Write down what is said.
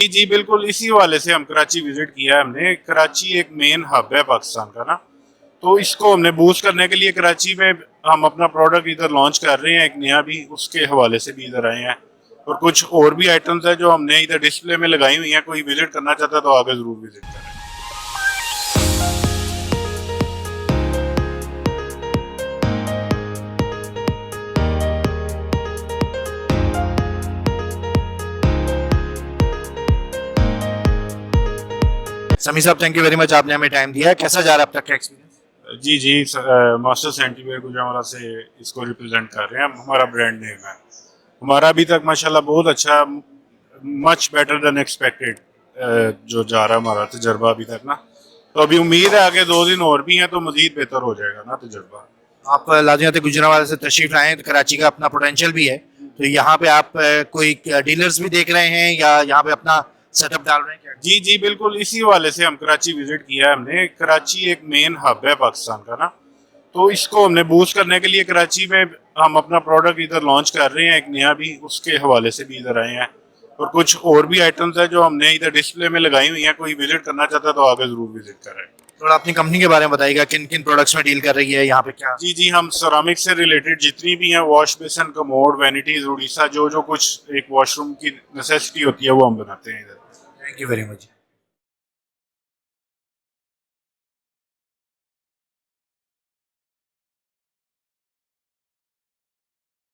जी जी बिल्कुल, इसी हवाले से हम कराची विजिट किया है हमने। कराची एक मेन हब है पाकिस्तान का ना, तो इसको हमने बूस्ट करने के लिए कराची में हम अपना प्रोडक्ट इधर लॉन्च कर रहे हैं, एक नया भी, उसके हवाले से भी इधर आए हैं। और कुछ और भी आइटम्स है जो हमने इधर डिस्प्ले में लगाई हुई हैं, कोई विजिट करना चाहता है तो आगे जरूर विजिट करें। समी साहब, थैंक यू वेरी मच, आपने हमें टाइम दिया। कैसा जा रहा है अब तक का एक्सपीरियंस? जी जी, मास्टर सेंटीवेयर गुजरांवाला से इसको रिप्रेजेंट कर रहे हैं हम, हमारा ब्रांड नेम है। हमारा अभी तक माशाल्लाह बहुत अच्छा, मच बेटर देन एक्सपेक्टेड जो जा रहा है हमारा तजर्बा अभी तक ना। तो अभी उम्मीद है आगे 2 दिन और भी हैं तो मजीद बेहतर हो जाएगा ना तजर्बा। आप लाजियात गुजरांवाला से तशरीफ लाए हैं, तो कराची का अपना पोटेंशियल भी है, तो यहाँ पे आप कोई डीलर्स भी देख रहे हैं या यहाँ पे अपना सेटअप डाल रहे हैं क्या? जी जी बिल्कुल, इसी हवाले से हम कराची विजिट किया है हमने। कराची एक मेन हब है पाकिस्तान का ना, तो इसको हमने बूस्ट करने के लिए कराची में हम अपना प्रोडक्ट इधर लॉन्च कर रहे हैं, एक नया भी, उसके हवाले से भी इधर आए हैं। और कुछ और भी आइटम्स है जो हमने इधर डिस्प्ले में लगाई हुई हैं, कोई विजिट करना चाहता है तो आगे जरूर विजिट करें। थोड़ा अपनी कंपनी के बारे में बताइएगा, किन किन प्रोडक्ट्स में डील कर रही है यहाँ पे क्या? जी जी, हम सेरामिक से रिलेटेड जितनी भी हैं, wash basin, commode, vanities, Orissa, जो जो कुछ एक वॉशरूम की नेसेसिटी होती है वो हम बनाते हैं इधर। Thank you very much.